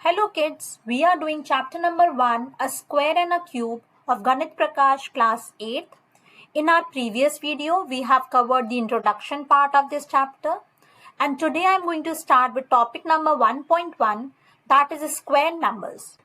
Hello kids, we are doing chapter number 1, a square and a cube of Ganit Prakash class 8th. In our previous video, we have covered the introduction part of this chapter. And today I am going to start with topic number 1.1, that is square numbers.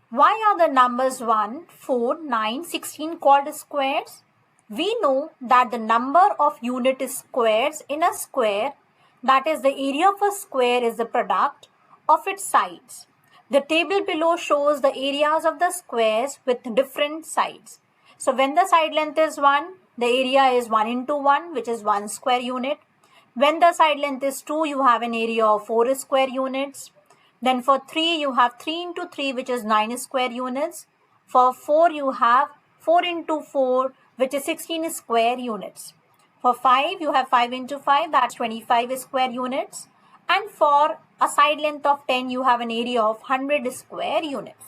Why are the numbers 1, 4, 9, 16 called squares? We know that the number of unit squares in a square, that is the area of a square is the product of its sides. The table below shows the areas of the squares with different sides. So when the side length is 1, the area is 1 into 1, which is 1 square unit. When the side length is 2, you have an area of 4 square units. Then for 3, you have 3 into 3, which is 9 square units. For 4, you have 4 into 4, which is 16 square units. For 5, you have 5 into 5, that's 25 square units. And for a side length of 10, you have an area of 100 square units.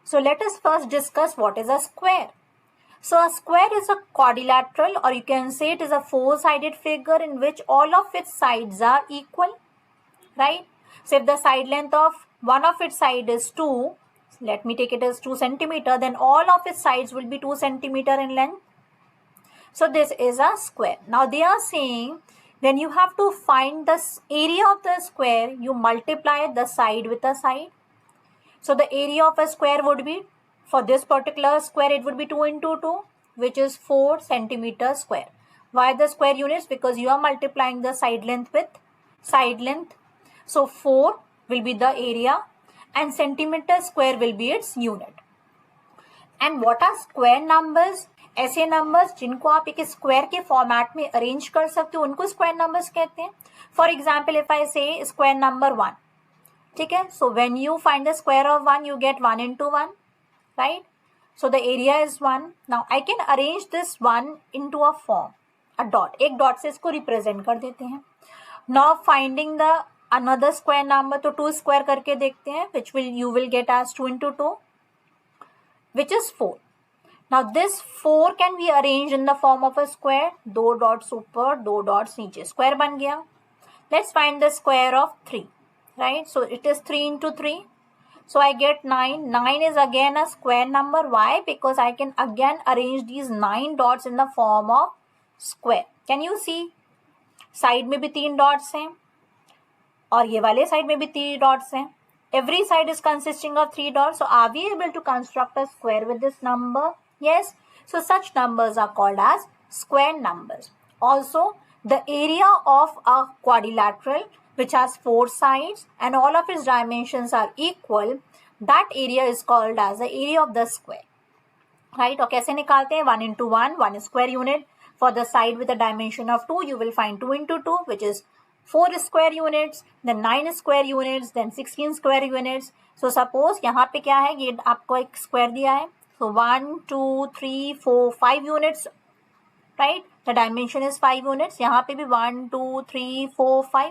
So let us first discuss what is a square. So a square is a quadrilateral, or you can say it is a four-sided figure in which all of its sides are equal, right? So if the side length of one of its side is 2, let me take it as 2 centimeter, then all of its sides will be 2 centimeter in length. So this is a square. Now they are saying when you have to find the area of the square, you multiply the side with the side. So the area of a square would be, for this particular square, it would be 2 into 2, which is 4 centimeter square. Why the square units? Because you are multiplying the side length with side length. So 4 will be the area and centimeter square will be its unit. And what are square numbers? ऐसे numbers जिनको आप एक square के format में arrange कर सकते हो उनको स्क्वायर नंबर्स कहते हैं. फॉर एग्जाम्पल इफ आई से स्क्वायर नंबर 1, ठीक है. So when you find the square of 1 you get 1 into 1, right. So the area is 1. Now I can arrange this 1 into a form, a dot. एक dot से इसको represent कर देते हैं. Now finding the another square number, तो 2 square करके देखते हैं, which will you will get as 2 into 2, which is 4. Now this 4 can be arranged in the form of a square. 2 dots ऊपर, 2 dots नीचे, square बन गया. Let's find the square of 3, right? So it is 3 into 3. So I get 9. 9 is again a square number. Why? Because I can again arrange these 9 dots in the form of square. Can you see? Side में भी 3 dots हैं और ये वाले side में भी 3 dots हैं. Every side is consisting of 3 dots. So are we able to construct a square with this number? Yes. So such numbers are called as square numbers. Also, the area of a quadrilateral which has 4 sides and all of its dimensions are equal, that area is called as the area of the square. Right? और कैसे निकालते हैं? 1 into 1, 1 square unit. For the side with a dimension of 2, you will find 2 into 2, which is 4 square units, then 9 square units, then 16 square units. So suppose यहाँ पे क्या है, ये आपको एक square दिया है. So 1, 2, 3, 4, 5 units, right? The dimension is 5 units. यहाँ पे भी 1, 2, 3, 4, 5.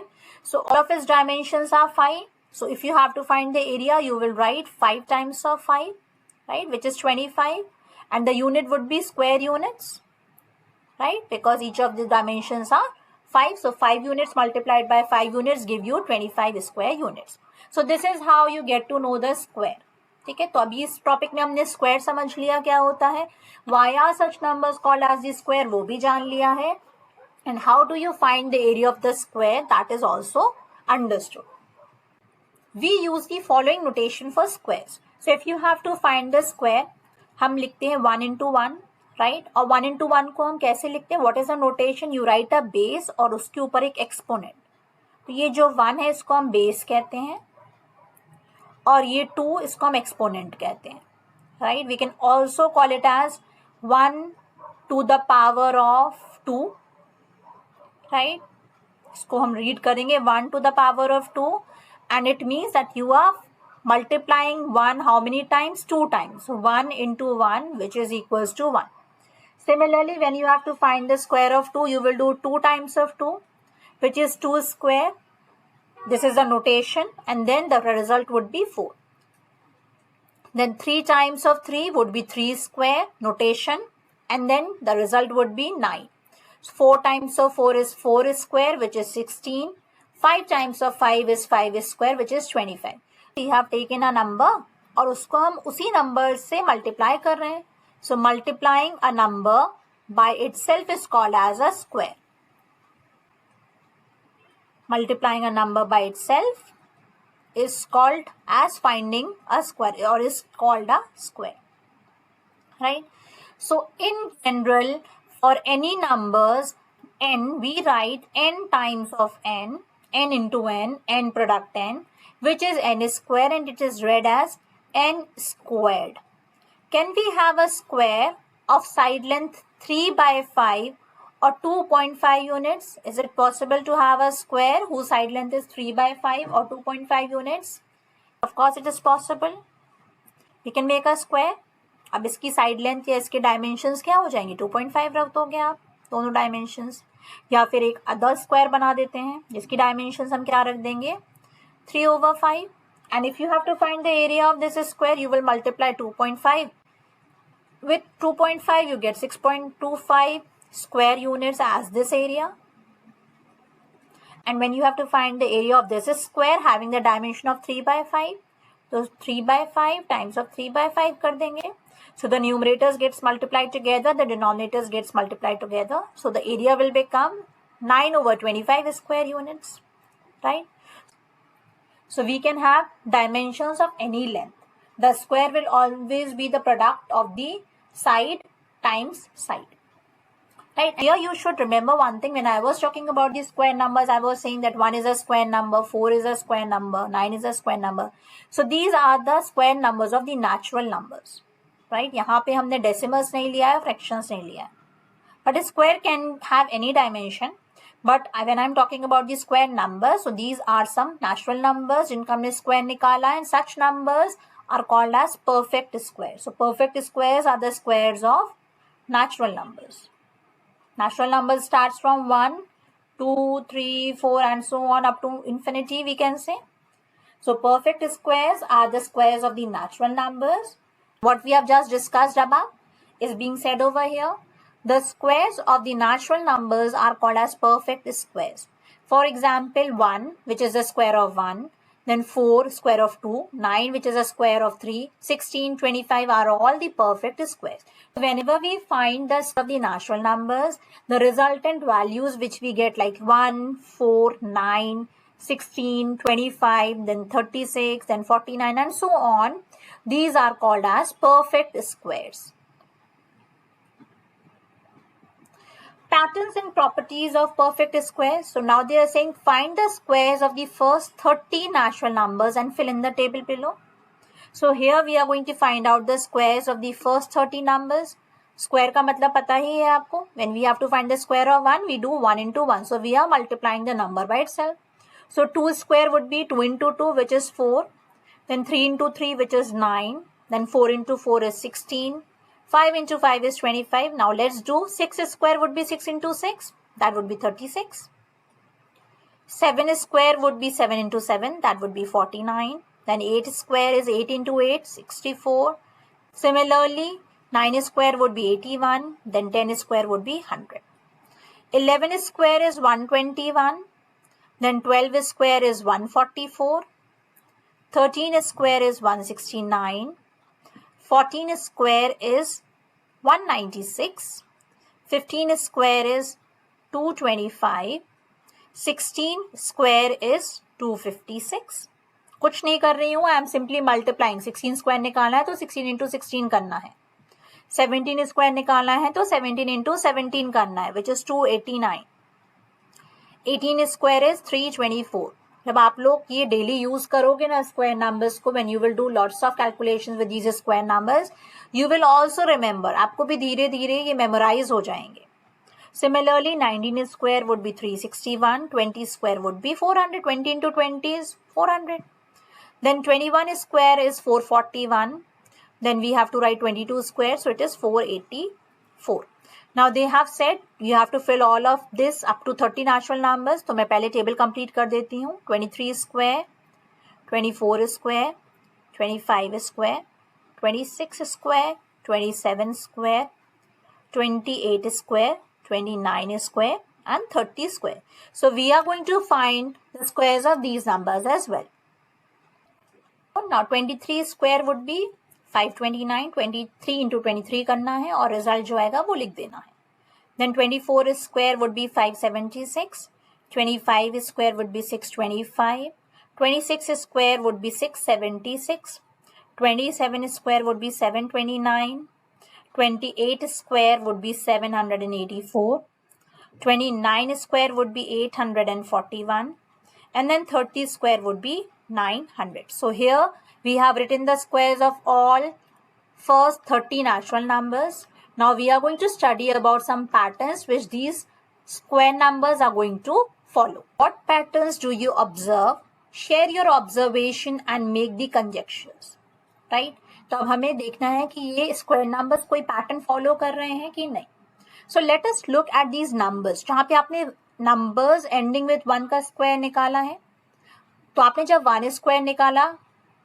So all of its dimensions are 5. So if you have to find the area, you will write 5 times of 5, right? Which is 25. And the unit would be square units, right? Because each of the dimensions are 5. So 5 units multiplied by 5 units give you 25 square units. So this is how you get to know the square. ठीक है. तो अभी इस topic में हमने square समझ लिया क्या होता है. Why are such numbers called as the square, वो भी जान लिया है. And how do you find the area of the square, that is also understood. We use the following notation for squares. So if you have to find the square, हम लिखते हैं 1 into 1, right. और 1 into 1 को हम कैसे लिखते हैं? What is the notation? You right a base और उसके ऊपर एक एक्सपोनेंट. तो ये जो 1 है इसको हम बेस कहते हैं और ये 2 इसको हम एक्सपोनेंट कहते हैं, right. We can also call it as 1 to the power of 2, right. इसको हम रीड करेंगे 1 to the power of 2 and it means that you are multiplying 1 how many times? 2 times. So 1 into 1 which is equals to 1. Similarly, when you have to find the square of 2, you will do 2 times of 2, which is 2 square. This is the notation and then the result would be 4. Then 3 times of 3 would be 3 square, notation, and then the result would be 9. So 4 times of 4 is 4 square, which is 16. 5 times of 5 is 5 square which is 25. We have taken a number और उसको हम उसी number से multiply कर रहे हैं. So multiplying a number by itself is called as a square. Multiplying a number by itself is called as finding a square or is called a square, right? So in general, for any numbers n, we write n times of n into n product n, which is n square, and it is read as n squared. Can we have a square of side length 3 by 5 or 2.5 units? Is it possible to have a square whose side length is 3 by 5 or 2.5 units? Of course it is possible. We can make a square. अब इसकी side length या इसके dimensions क्या हो जाएंगे? 2.5 रख दोगे आप दोनों डायमेंशंस, या फिर एक अदर स्क्वायर बना देते हैं जिसकी डायमेंशंस हम क्या रख देंगे? 3/5. And if you have to find the area of this square, you will multiply 2.5. With 2.5, you get 6.25 square units as this area. And when you have to find the area of this square having the dimension of 3 by 5, so 3 by 5 times of 3 by 5 कर देंगे. So the numerators gets multiplied together, the denominators gets multiplied together. So the area will become 9/25 square units, right? So we can have dimensions of any length. The square will always be the product of the side times side. Right, here you should remember one thing. When I was talking about the square numbers, I was saying that 1 is a square number, 4 is a square number, 9 is a square number. So these are the square numbers of the natural numbers. Right, यहाँ पे हमने decimals नहीं लिया है, fractions नहीं लिया है. But a square can have any dimension. But when I'm talking about the square numbers, so these are some natural numbers जिनका हमने square निकाला है, and such numbers are called as perfect squares. So perfect squares are the squares of natural numbers. Natural numbers starts from 1, 2, 3, 4 and so on up to infinity, we can say. So perfect squares are the squares of the natural numbers. What we have just discussed above is being said over here. The squares of the natural numbers are called as perfect squares. For example, 1, which is the square of 1, then 4, square of 2, 9, which is a square of 3, 16, 25 are all the perfect squares. Whenever we find the square of the natural numbers, the resultant values which we get like 1, 4, 9, 16, 25, then 36, then 49 and so on, these are called as perfect squares. Patterns and properties of perfect squares. So now they are saying find the squares of the first 30 natural numbers and fill in the table below. So here we are going to find out the squares of the first 30 numbers. Square का मतलब पता ही है आपको. When we have to find the square of 1, we do 1 into 1. So we are multiplying the number by itself. So 2 square would be 2 into 2, which is 4. Then 3 into 3, which is 9. Then 4 into 4 is 16. 5 into 5 is 25. Now let's do 6 square would be 6 into 6. That would be 36. 7 square would be 7 into 7. That would be 49. Then 8 square is 8 into 8, 64. Similarly, 9 square would be 81. Then 10 square would be 100. 11 square is 121. Then 12 square is 144. 13 square is 169. 14 square is 196. 15 square is 225. 16 square is 256. कुछ नहीं कर रही हूँ, I am simply multiplying. 16 square निकालना है तो 16 into 16 करना है. 17 स्क्वायर निकालना है तो 17 इंटू 17 करना है, विच इज 289. 18 square is 324. जब आप लोग ये डेली यूज करोगे ना स्क्वायर नंबर्स को, when you will do lots of calculations with these square numbers, you will also remember. आपको भी धीरे धीरे ये मेमोराइज हो जाएंगे. Similarly, 19 square would be 361. 20 square would be 400. 20 into 20 is 400. Then 21 square is 441. Then we have to write 22 square, so it is 484. Now they have said you have to fill all of this up to 30 natural numbers. तो मैं पहले table complete कर देती हूँ. 23 square, 24 square, 25 square, 26 square, 27 square, 28 square, 29 square, and 30 square. So we are going to find the squares of these numbers as well. Now 23 square would be 529. 23 into 23 करना है और result जो आएगा वो लिख देना है. Then 24 square would be 576. 25 square would be 625. 26 square would be 676. 27 square would be 729. 28 square would be 784. 29 square would be 841. And then 30 square would be 900. So here we have written the squares of all first 30 natural numbers. Now we are going to study about some patterns which these square numbers are going to follow. What patterns do you observe? Share your observation and make the conjectures. Right? तो अब हमें देखना है कि ये square numbers कोई pattern follow कर रहे हैं कि नहीं. So let us look at these numbers. जहाँ पे आपने numbers ending with 1 का स्क्वायर निकाला है, तो आपने जब 1 स्क्वायर निकाला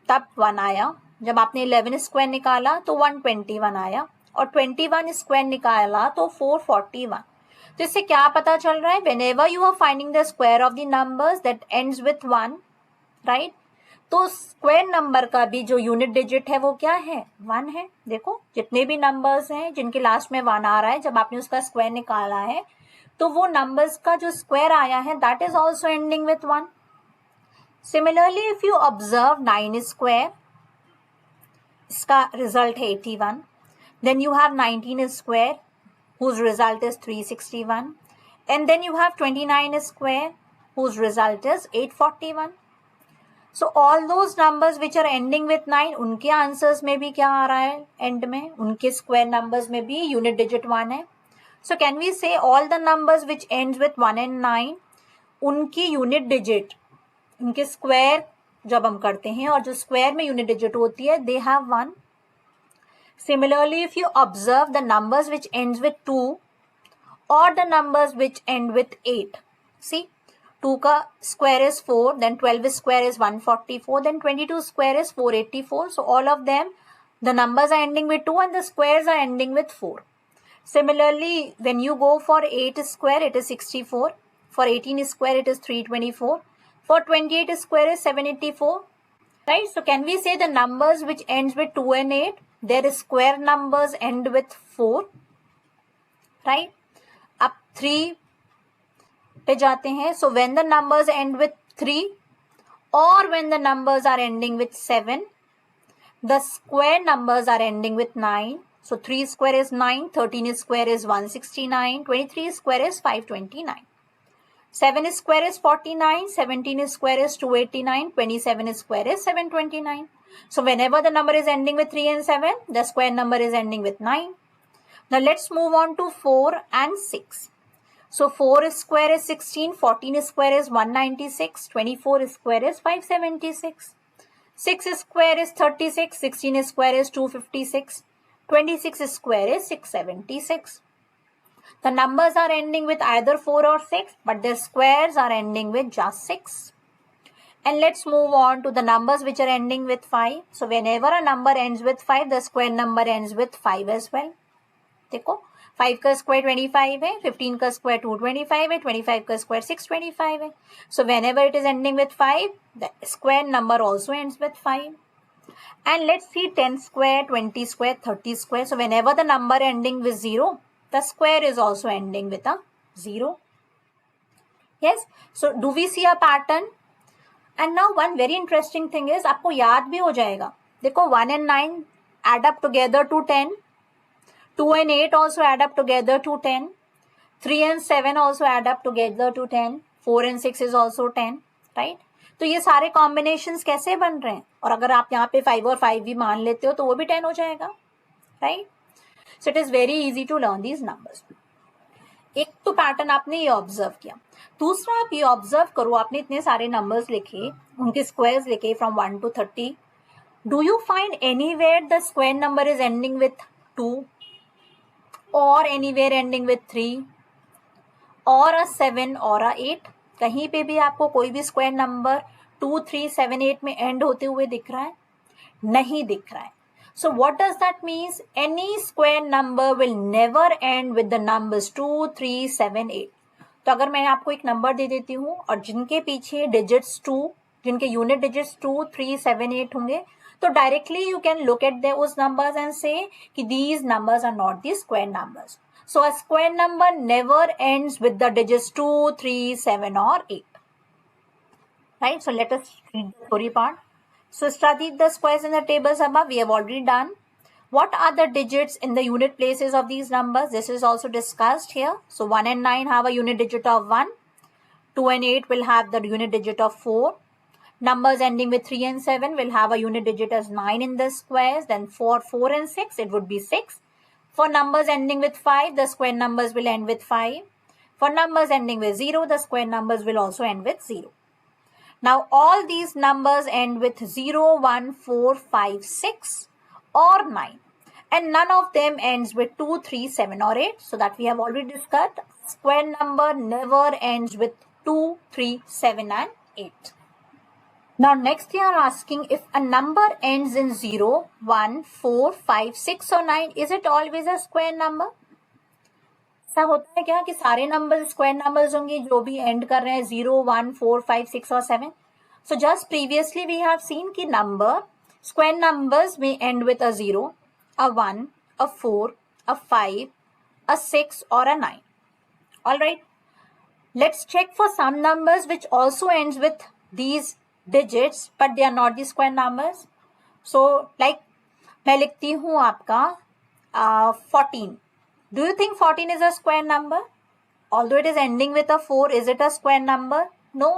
तब 1 आया. जब आपने 11 स्क्वायर निकाला तो 121 आया और 21 स्क्वायर निकाला तो 441. तो इससे क्या पता चल रहा है? Whenever you are finding the square of the numbers that ends with 1, right? तो स्क्वायर नंबर का भी जो यूनिट डिजिट है वो क्या है? 1 है. देखो जितने भी नंबर्स हैं जिनके लास्ट में 1 आ रहा है, जब आपने उसका स्क्वायर निकाला है तो वो नंबर्स का जो स्क्वायर आया है that is also ending with 1. Similarly if you observe 9 square, इसका रिजल्ट है 81. Then you have 19 square whose result is 361, and then you have 29 square whose result is 841. So all those numbers which are ending with 9, उनके answers में भी क्या आ रहा है and में? उनके स्क्वायर नंबर्स में भी यूनिट डिजिट 1 है. So can we say all the numbers which ends with 1 and 9, उनकी यूनिट डिजिट, उनके स्क्वायर जब हम करते हैं और जो स्क्वायर में यूनिट डिजिट होती है they have 1. Similarly, if you observe the numbers which ends with 2 or the numbers which end with 8, see 2 का square is 4, then 12 square is 144, then 22 square is 484. So all of them, the numbers are ending with 2 and the squares are ending with 4. Similarly, when you go for 8 square, it is 64. For 18 square, it is 324. For 28 square is 784. Right? So can we say the numbers which ends with 2 and 8, their square numbers end with 4. Right? अब 3 पे जाते हैं. So when the numbers end with 3 or when the numbers are ending with 7, the square numbers are ending with 9. So 3 square is 9, 13 square is 169, 23 square is 529. 7 square is 49, 17 square is 289, 27 square is 729. So whenever the number is ending with 3 and 7, the square number is ending with 9. Now let's move on to 4 and 6. So 4 square is 16, 14 square is 196, 24 square is 576. 6 square is 36, 16 square is 256, 26 square is 676. The numbers are ending with either 4 or 6, but their squares are ending with just 6. And let's move on to the numbers which are ending with 5. So whenever a number ends with 5, the square number ends with 5 as well. देखो 5 का square 25 है, 15 का square 225 है, 25 का square 625 है. So whenever it is ending with 5, the square number also ends with 5. And let's see 10 square, 20 square, 30 square. So whenever the number ending with 0, the square is also ending with a 0. Yes. So do we see a pattern? And now one very interesting thing is, आपको याद भी हो जाएगा. देखो 1 and 9 add up together to 10. 2 and 8 also add up together to 10. 3 and 7 also add up together to 10. 4 and 6 is also 10. Right? तो ये सारे combinations कैसे बन रहे हैं? और अगर आप यहाँ पे 5 और 5 भी मान लेते हो तो वो भी 10 हो जाएगा. Right? So it is very easy to learn these numbers. एक तो पैटर्न आपने ये ऑब्जर्व किया. दूसरा आप ये ऑब्जर्व करो, आपने इतने सारे नंबर्स लिखे, उनके स्क्वायर्स लिखे from 1 to 30. Do you find anywhere the square number is ending with 2 और एनीवेयर एंडिंग विथ 3 और a 7 और a 8? कहीं पे भी आपको कोई भी स्क्वायर नंबर 2, 3, 7, 8 में एंड होते हुए दिख रहा है? नहीं दिख रहा है. So what does that mean? Any square number will never end with the numbers 2, 3, 7, 8. तो अगर मैं आपको एक नंबर दे देती हूँ और जिनके पीछे डिजिट्स 2, जिनके यूनिट डिजिट्स 2, 3, 7, 8 होंगे, तो directly you can look at उस नंबर्स एंड से कि these numbers are not the square numbers. So a square number never ends with the digits 2, 3, 7 or 8. Right? So let us read the story part. So study the squares in the tables above. We have already done. What are the digits in the unit places of these numbers? This is also discussed here. So 1 and 9 have a unit digit of 1. 2 and 8 will have the unit digit of 4. Numbers ending with 3 and 7 will have a unit digit as 9 in the squares. Then 4, 4 and 6, it would be 6. For numbers ending with 5, the square numbers will end with 5. For numbers ending with 0, the square numbers will also end with 0. Now, all these numbers end with 0, 1, 4, 5, 6 or 9. And none of them ends with 2, 3, 7 or 8. So that we have already discussed. Square number never ends with 2, 3, 7 and 8. Now next they are asking, if a number ends in 0, 1, 4, 5, 6 or 9, is it always a square number? ऐसा होता है क्या कि सारे number square numbers होंगे जो भी and कर रहे हैं 0, 1, 4, 5, 6 और 7? So just previously we have seen कि number square numbers may end with a 0, a 1, a 4, a 5, a 6 or a 9. Alright, let's check for some numbers which also ends with these digits but they are not the square numbers. So like मैं लिखती हूँ आपका 14. Do you think 14 is a square number? Although it is ending with a 4, is it a square number? No.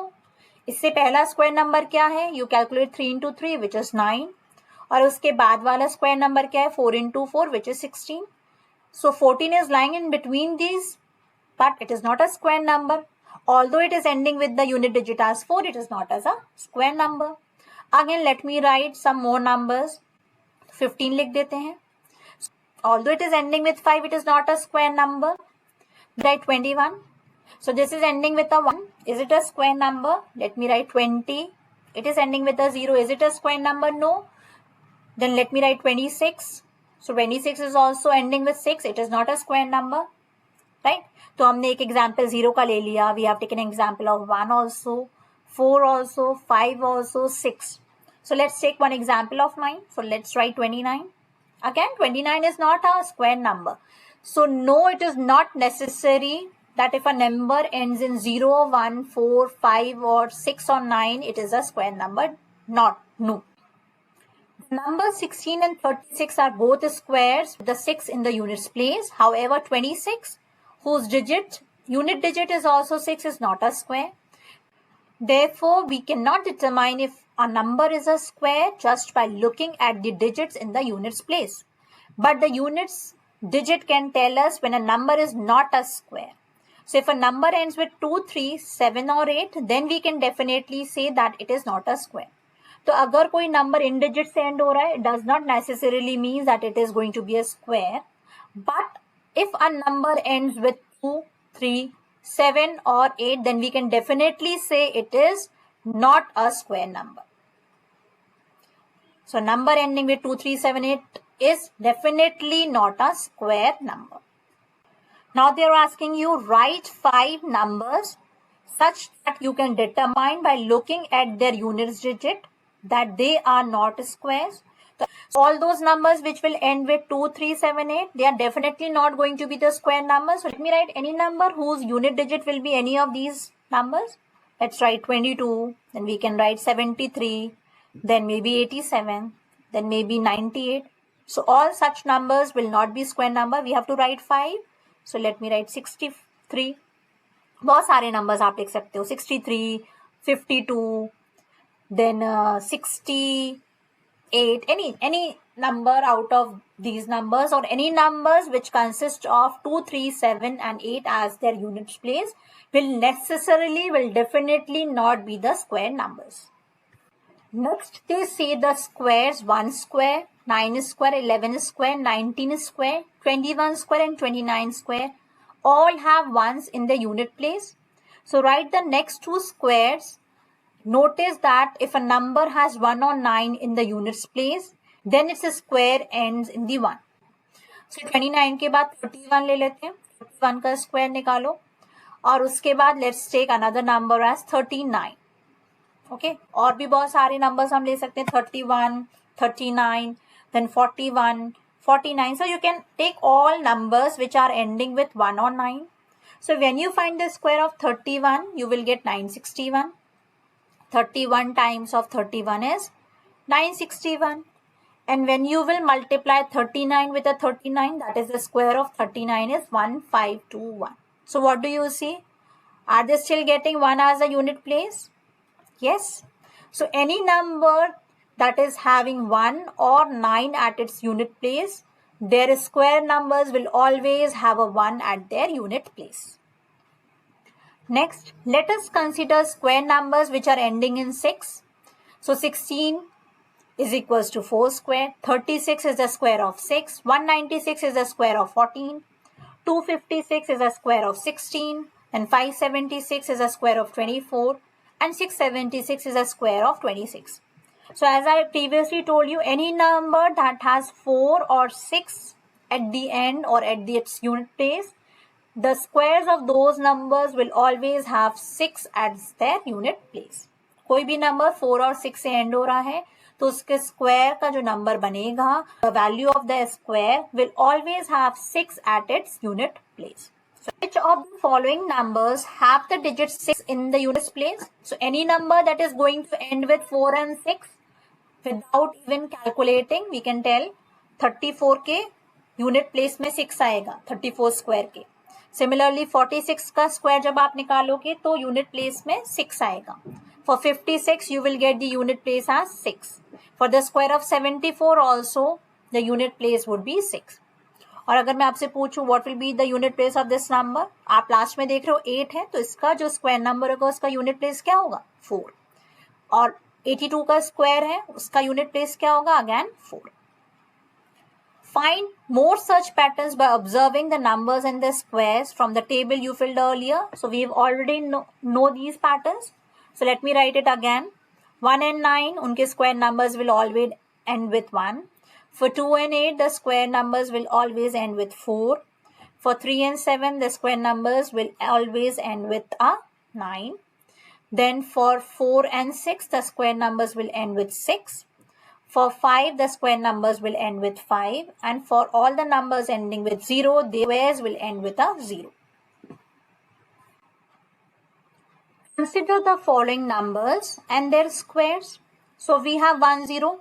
इससे पहला square number क्या है? You calculate 3 into 3 which is 9. और उसके बाद वाला स्क्वायर नंबर क्या है? 4 into 4 which is 16. So 14 is lying in between these, but it is not a square number. Although it is ending with the unit digit as 4, it is not as a square number. Again, let me write some more numbers. 15 लिख देते हैं. Although it is ending with 5, it is not a square number. Write 21. So this is ending with a 1. Is it a square number? Let me write 20. It is ending with a 0. Is it a square number? No. Then let me write 26. So 26 is also ending with 6. It is not a square number. Right? तो हमने एक example 0 का ले लिया. We have taken an example of 1 also, 4 also, 5 also, 6. So let's take one example of 9. So let's write 29. Again, 29 is not a square number. So no, it is not necessary that if a number ends in 0, 1, 4, 5 or 6 or 9, it is a square number. Not, no. Numbers 16 and 36 are both squares with the 6 in the units place. However, 26, whose unit digit is also 6, is not a square. Therefore, we cannot determine if a number is a square just by looking at the digits in the units place. But the units digit can tell us when a number is not a square. So if a number ends with 2, 3, 7 or 8, then we can definitely say that it is not a square. तो अगर कोई number in digit से and हो रहा है, it does not necessarily mean that it is going to be a square. But if a number ends with 2, 3, 7 or 8, then we can definitely say it is not a square number. So number ending with 2, 3, 7, 8 is definitely not a square number. Now they are asking you write 5 numbers such that you can determine by looking at their units digit that they are not squares. So all those numbers which will end with 2, 3, 7, 8, they are definitely not going to be the square numbers. So let me write any number whose unit digit will be any of these numbers. Let's write 22, then we can write 73, then maybe 87, then maybe 98. So all such numbers will not be square number. We have to write 5. So let me write 63. बहुत सारे numbers आप लिख सकते हो. 63, 52, then 68, any number out of these numbers or any numbers which consist of 2, 3, 7 and 8 as their units place will definitely not be the square numbers. Next they say the squares 1 square, 9 square, 11 square, 19 square, 21 square and 29 square all have ones in the unit place. So write the next two squares. Notice that if a number has 1 or 9 in the units place, then its square ends in the 1. So 29 के बाद 31 ले लेते हैं. 31 का square निकालो. और उसके बाद let's take another number as 39. Okay, और भी बहुत सारे नंबर्स हम ले सकते हैं, 31, 39, then 41, 49. So you can take all numbers which are ending with 1 or 9. So when you find the square of 31, you will get 961. 31 times of 31 is 961. And when you will multiply 39 with a 39, that is the square of 39 is 1521. So what do you see? Are they still getting 1 as a unit place? Yes. So any number that is having 1 or 9 at its unit place, their square numbers will always have a 1 at their unit place. Next, let us consider square numbers which are ending in 6. So 16 is equals to 4 square, 36 is the square of 6, 196 is the square of 14, 256 is the square of 16, and 576 is the square of 24, and 676 is the square of 26. So as I previously told you, any number that has 4 or 6 at the end or at its unit place, the squares of those numbers will always have 6 as their unit place. कोई भी number 4 और 6 से and हो रहा है तो उसके square का जो नंबर बनेगा, the value of the square will always have 6 at its unit place. So which of the following numbers have the digit 6 in the unit place? So any number that is going to end with 4 and 6, without even calculating, we can tell 34 के unit place में 6 आएगा 34 square के. Similarly 46 का square जब आप निकालोगे तो unit place में 6 आएगा. For 56 you will get the unit place as 6. For the square of 74 also the unit place would be 6. और अगर मैं आपसे पूछूं what will be the unit place of this number, आप लास्ट में देख रहे हो 8 है तो इसका जो स्क्वायर नंबर होगा उसका यूनिट प्लेस क्या होगा 4. और 82 का स्क्वायर है उसका यूनिट प्लेस क्या होगा again 4. Find more such patterns by observing the numbers and the squares from the table you filled earlier. So we've already know these patterns. So let me write it again. 1 and 9, unke square numbers will always end with 1. For 2 and 8, the square numbers will always end with 4. For 3 and 7, the square numbers will always end with a 9. Then for 4 and 6, the square numbers will end with 6. For 5, the square numbers will end with 5. And for all the numbers ending with 0, the squares will end with a 0. Consider the following numbers and their squares. So we have 1 0.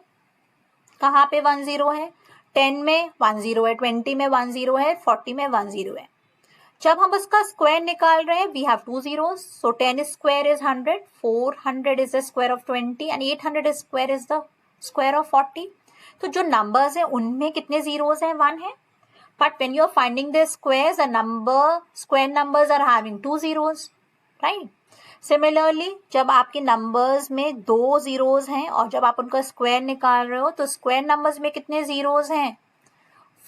कहाँ पे 1 0 है? 10 में 1 0 है, 20 में 1 0 है, 40 में 1 0 है. जब हम उसका स्क्वायर निकाल रहे हैं, we have 2 zeros. So 10 square is 100, 400 is the square of 20, and 800 square is the square of 40. तो जो numbers हैं उनमें कितने zeros हैं? 1 है. But when you are finding the squares, the square numbers are having 2 zeros, right? Similarly, जब आपके numbers में 2 zeros हैं और जब आप उनका square निकाल रहे हो तो square numbers में कितने zeros हैं?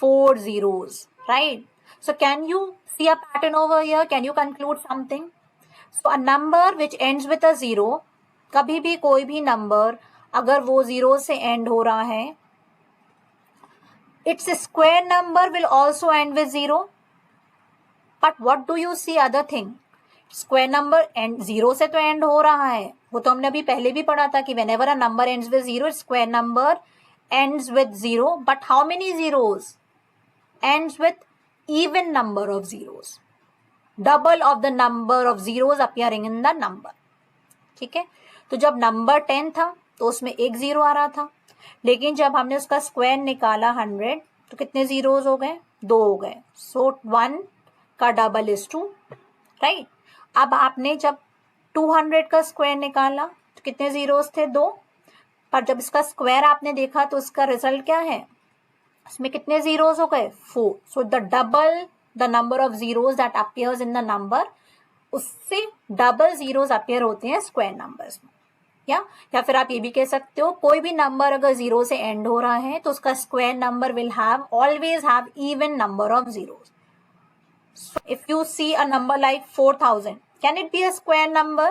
4 zeros, right? So can you see a pattern over here? Can you conclude something? So a number which ends with a 0, कभी भी कोई भी number अगर वो 0 से end हो रहा है, its square number will also end with 0. But what do you see other thing? Square number end 0 से तो end हो रहा है, वो तो हमने अभी पहले भी पढ़ा था कि whenever a number ends with 0, its square number ends with 0. But how many zeros? Ends with even number of zeros. Double of the number of zeros appearing in the number. ठीक है, तो जब नंबर 10 था तो उसमें एक zero आ रहा था, लेकिन जब हमने उसका स्क्वायर निकाला 100 तो कितने जीरोस हो गए? 2 हो गए. सो 1 का डबल इज 2, राइट? अब आपने जब 200 का स्क्वायर निकाला तो कितने जीरोस थे? 2. पर जब इसका स्क्वायर आपने देखा तो उसका रिजल्ट क्या है? इसमें कितने जीरोस हो गए? 4. So the double the number of zeros that appears in the number, उससे डबल जीरोस अपीयर होते हैं स्क्वायर नंबर्स में. या फिर आप ये भी कह सकते हो कोई भी नंबर अगर 0 से एंड हो रहा है तो उसका square number will have always have even number of zeros. So if you see a number like 4000, can it be a square number?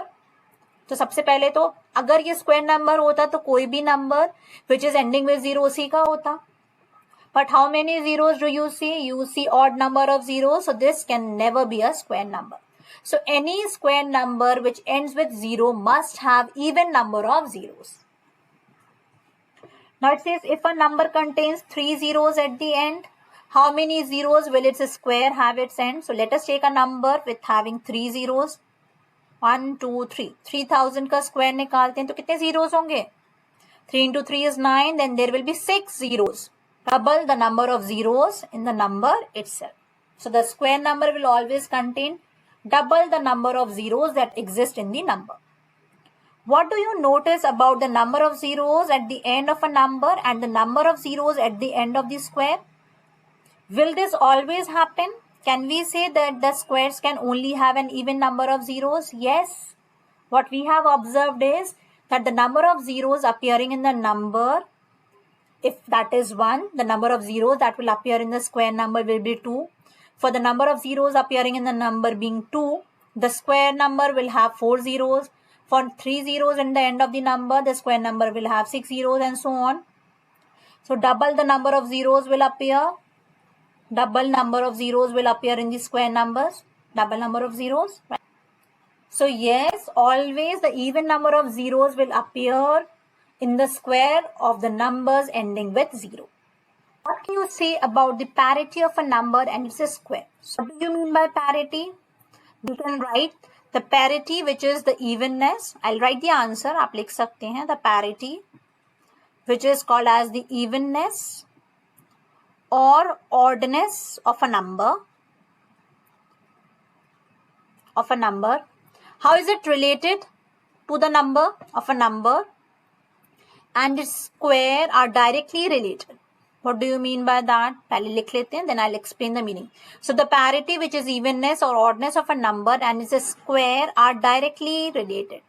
तो सबसे पहले तो अगर ये स्क्वायर नंबर होता तो कोई भी number which is ending with 0 उसी का होता. But how many zeros do you see? You see odd number of zeros, so this can never be a square number. So any square number which ends with 0 must have even number of zeros. Now it says if a number contains 3 zeros at the end, how many zeros will its square have its end? So let us take a number with having 3 zeros. 1, 2, 3. 3000 का square निकालते हैं तो कितने zeros होंगे? 3 into 3 is 9. Then there will be 6 zeros. Double the number of zeros in the number itself. So the square number will always contain double the number of zeros that exist in the number. What do you notice about the number of zeros at the end of a number and the number of zeros at the end of the square? Will this always happen? Can we say that the squares can only have an even number of zeros? Yes. What we have observed is that the number of zeros appearing in the number, if that is 1, the number of zeros that will appear in the square number will be 2. For the number of zeros appearing in the number being 2, the square number will have 4 zeros. For 3 zeros in the end of the number, the square number will have 6 zeros and so on. So double the number of zeros will appear. Double number of zeros will appear in the square numbers. Double number of zeros. Right? So yes, always the even number of zeros will appear in the square of the numbers ending with 0. What can you say about the parity of a number and its square? So what do you mean by parity? You can write the parity, which is the evenness. I'll write the answer. आप लिख सकते हैं the parity, which is called as the evenness or oddness of a number. How is it related to the number of a number? And its square are directly related. What do you mean by that? पहले लिख लेते हैं, then I'll explain the meaning. So the parity, which is evenness or oddness of a number, and its square are directly related.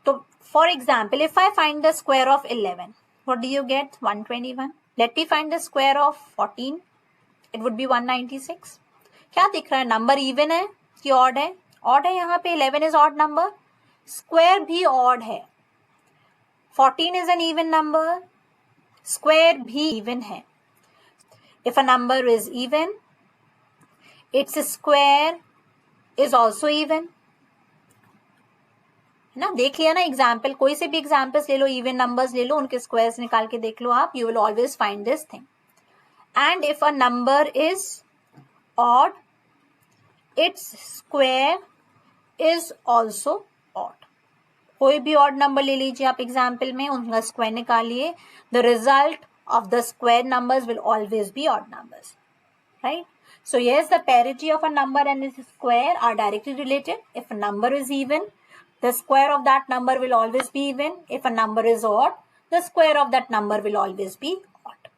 So for example, if I find the square of 11, what do you get? 121. Let me find the square of 14. It would be 196. क्या दिख रहा है? Number even है कि odd है? Odd है. यहाँ पे 11 is odd number. स्क्वायर भी ऑड है. 14 is an even number. Square भी इवन है. If a number is even, its square is also even. है ना? देख लिया ना एग्जाम्पल. कोई से भी एग्जाम्पल्स ले लो, इवन नंबर्स ले लो, उनके स्क्वायर्स निकाल के देख लो आप. You will always find this thing. And if a number is odd, its square is also odd. कोई भी odd number ले लीजिए आप एग्जाम्पल में, उनका स्क्वायर निकालिए. The result of the square numbers will always be odd numbers, right? So yes, the parity of a number and its square are directly related. If a number is even, the square of that number will always be even. If a number is odd, the square of that number will always be odd.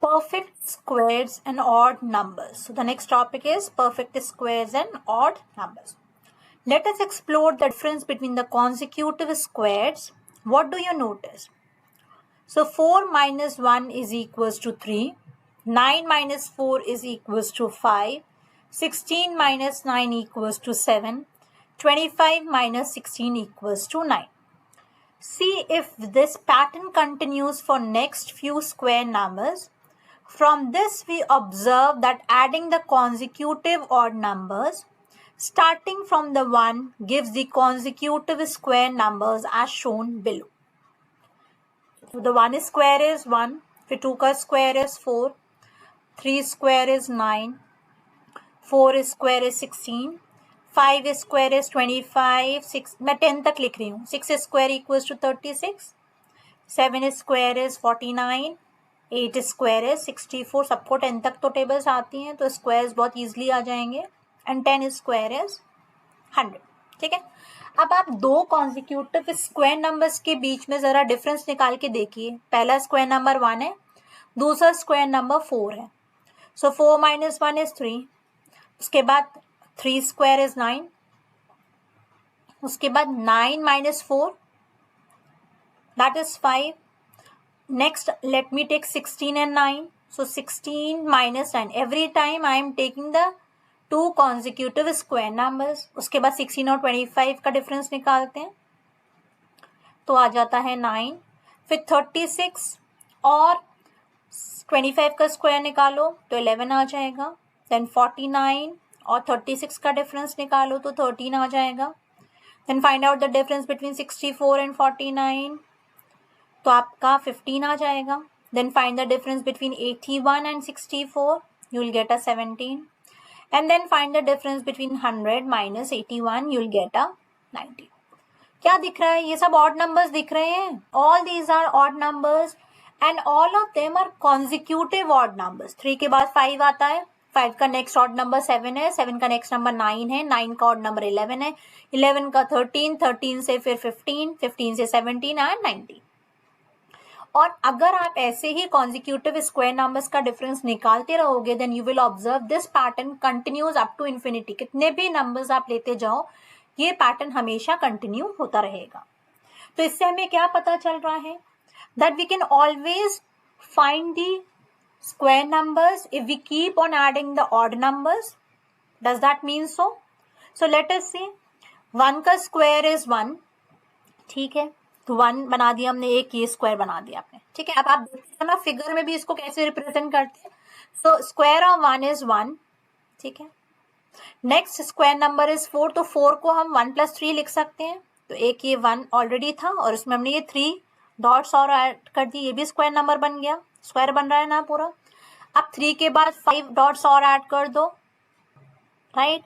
Perfect squares and odd numbers. So the next topic is perfect squares and odd numbers. Let us explore the difference between the consecutive squares. What do you notice? So 4 minus 1 is equals to 3. 9 minus 4 is equals to 5. 16 minus 9 equals to 7. 25 minus 16 equals to 9. See if this pattern continues for next few square numbers. From this we observe that adding the consecutive odd numbers starting from the 1 gives the consecutive square numbers as shown below. So the 1 square is 1, फिर 2 का square is 4, 3 square is 9, 4 square is 16, 5 square is 25, 6 मैं 10 तक लिख रही हूँ. 6 square equals to 36, 7 square is 49, 8 square is 64. सबको 10 तक तो टेबल्स आती हैं तो स्क्वायर्स बहुत ईजिली आ जाएंगे. And 10 square is 100. ठीक है. अब आप दो कॉन्जिक्यूटिव स्क्वायर नंबर्स के बीच में जरा डिफरेंस निकाल के देखिए. पहला स्क्वायर नंबर 1 है, दूसरा स्क्वायर नंबर 4 है. सो 4 minus 1 is 3. उसके बाद 3 स्क्वायर इज 9. उसके बाद 9 minus 4 that is 5. Next, let me take 16 and 9. So 16 minus 9. Every time I am taking the two consecutive square numbers. उसके बाद 16 और 25 का डिफरेंस निकालते हैं तो आ जाता है 9. फिर 36 और 25 का स्क्वायर निकालो तो 11 आ जाएगा। देन 49 और 36 का डिफरेंस निकालो तो 13 आ जाएगा। Then find out the difference between 64 and 49 तो आपका 15 आ जाएगा। Then find the difference between 81 and 64, you will get a 17 and then find the difference between 100 minus 81, you will get a 90। क्या दिख रहा है? ये सब ऑड नंबर्स दिख रहे हैं। All these are odd numbers and all of them are consecutive odd numbers. 3 के बाद 5 आता है, 5 का नेक्स्ट ऑड नंबर 7 है, 7 का नेक्स्ट नंबर 9 है, 9 का ऑड नंबर 11 है, 11 का 13, 13 से फिर 15, 15 से 17 एंड 19। और अगर आप ऐसे ही कॉन्जिक्यूटिव स्क्वायर नंबर्स का डिफरेंस निकालते रहोगे then you will observe this pattern continues up to infinity. कितने भी नंबर्स आप लेते जाओ ये पैटर्न हमेशा कंटिन्यू होता रहेगा। तो इससे हमें क्या पता चल रहा है? That we can always find the square numbers if we keep on adding the odd numbers. Does that mean so? So let us see 1 का स्क्वायर इज 1, ठीक है, तो 1 बना दिया हमने, एक ये स्क्वायर बना दिया आपने, ठीक है। अब आप देखते हैं ना फिगर में भी इसको कैसे रिप्रेजेंट करते हैं। तो स्क्वायर ऑफ 1 इज 1, ठीक है। नेक्स्ट स्क्वायर नंबर इज 4, तो 4 को हम 1 + 3 लिख सकते हैं। तो एक ये 1 ऑलरेडी था और उसमें हमने ये 3 डॉट्स और ऐड कर दी, ये भी स्क्वायर नंबर बन गया, स्क्वायर बन रहा है ना पूरा। अब 3 के बाद 5 डॉट्स और ऐड कर दो, राइट,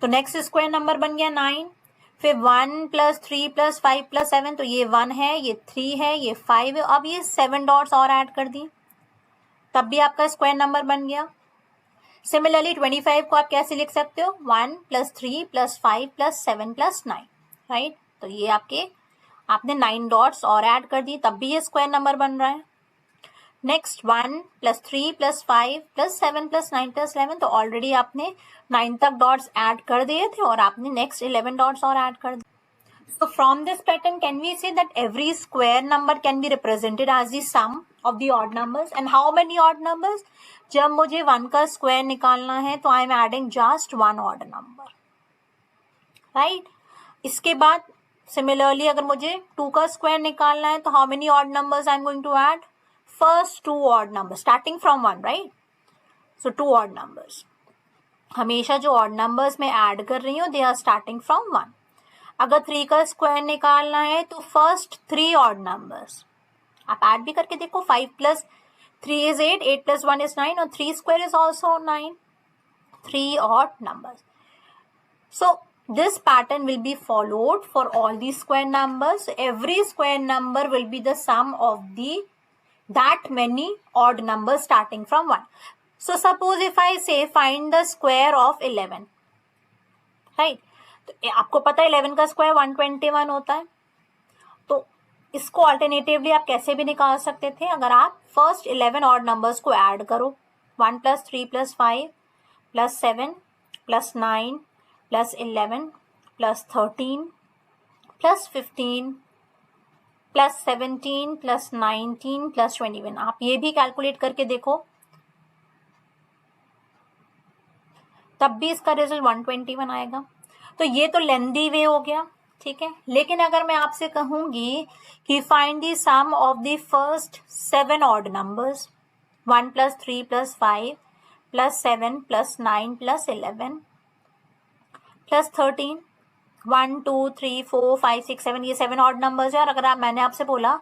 तो नेक्स्ट स्क्वायर नंबर बन गया 9। फिर 1 + 3 + 5 + 7, तो ये 1 है, ये 3 है, ये 5 है, अब ये 7 डॉट्स और ऐड कर दी, तब भी आपका स्क्वायर नंबर बन गया। सिमिलरली 25 को आप कैसे लिख सकते हो? 1 + 3 + 5 + 7 + 9, राइट, तो ये आपने 9 डॉट्स और ऐड कर दी, तब भी ये स्क्वायर नंबर बन रहा है। नेक्स्ट 1 + 3 + 5 + 7 + 9 + 11, तो ऑलरेडी आपने 9 तक डॉट्स ऐड कर दिए थे और आपने नेक्स्ट 11 डॉट्स और ऐड कर दिए। So from this pattern can we say that every square number can be represented as the sum of the odd numbers? And how many odd numbers? जब मुझे 1 का स्क्वायर निकालना है तो I am adding just 1 odd number, right. इसके बाद similarly अगर मुझे 2 का स्क्वायर निकालना है तो how many odd numbers I am going to add? First 2 odd number starting from 1, right, so 2 odd numbers. हमेशा जो ऑड नंबर्स मैं ऐड कर रही हूँ दे आर स्टार्टिंग फ्रॉम 1। अगर 3 का स्क्वायर निकालना है तो फर्स्ट 3 ऑड नंबर्स आप ऐड भी करके देखो, 5 + 3 is 8, 8 + 1 is 9 और 3 square is also 9, 3 odd numbers. So this pattern will be followed for all the square numbers. Every square number will be the sum of that many odd numbers starting from 1. So suppose if I say find the square of 11, right, तो आपको पता है 11 का square 121 होता है, तो इसको alternatively आप कैसे भी निकाल सकते थे। अगर आप फर्स्ट 11 ऑड नंबर्स को ऐड करो, 1 + 3 + 5 + 7 + 9 + 11 + 13 + 15 + 17 + 19 + 21, आप ये भी कैलकुलेट करके देखो, तब भी इसका रिजल्ट 121 आएगा। तो ये तो लेंदी वे हो गया, ठीक है। लेकिन अगर मैं आपसे कहूंगी कि find the sum of the first 7 odd numbers, 1 + 3 + 5 + 7 + 9 + 11 + 13, 1 2 3 4 5 6 7, ये 7 ऑड नंबर्स है। और अगर मैंने आपसे बोला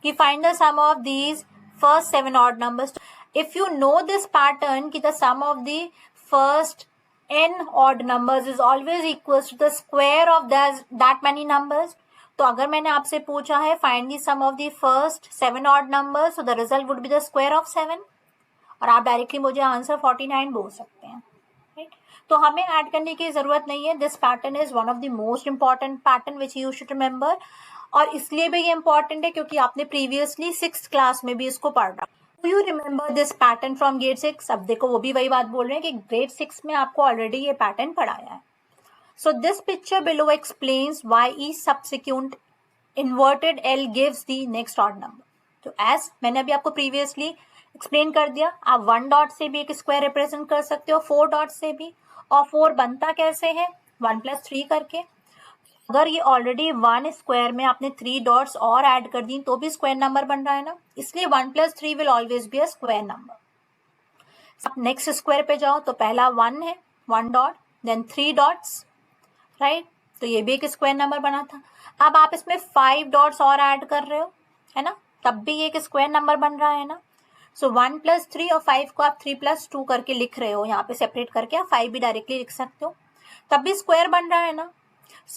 कि find the sum of these first 7 odd numbers, if you know this pattern कि the sum of the first n odd numbers is always equals to the square of that many numbers, तो अगर मैंने आपसे पूछा है find the sum of the first 7 odd numbers, so the result would be the square of 7, और आप directly मुझे answer 49 बोल सकते हैं, राइट। तो हमें ऐड करने की जरूरत नहीं है। This pattern is one of the most important pattern which you should remember, और इसलिए भी ये इंपॉर्टेंट है क्योंकि आपने प्रीवियसली 6th क्लास में भी इसको पढ़ा। Do you remember this pattern from grade 6? अब देखो वो भी वही बात बोल रहे हैं कि grade 6 में आपको ऑलरेडी ये पैटर्न पढ़ाया है। So this picture below explains why each subsequent inverted L gives the next odd number. तो as मैंने अभी आपको प्रीवियसली एक्सप्लेन कर दिया, आप 1 डॉट से भी एक स्क्वायर रिप्रेजेंट कर सकते हो, 4 डॉट से भी, और 4 बनता कैसे है? 1 + 3 करके। अगर ये ऑलरेडी 1 स्क्वायर में आपने 3 डॉट्स और ऐड कर दी तो भी स्क्वायर नंबर बन रहा है ना, इसलिए 1 + 3 will always be a square number. अब नेक्स्ट स्क्वायर पे जाओ तो पहला 1 है, 1 डॉट, देन 3 डॉट्स, राइट, तो ये भी एक स्क्वायर नंबर बना था। अब आप इसमें 5 डॉट्स और ऐड कर रहे हो, है ना, तब भी ये एक स्क्वायर नंबर बन रहा है ना। सो 1 + 3 और 5 को आप 3 + 2 करके लिख रहे हो, यहाँ पे सेपरेट करके आप 5 भी डायरेक्टली लिख सकते हो, तब भी स्क्वायर बन रहा है ना।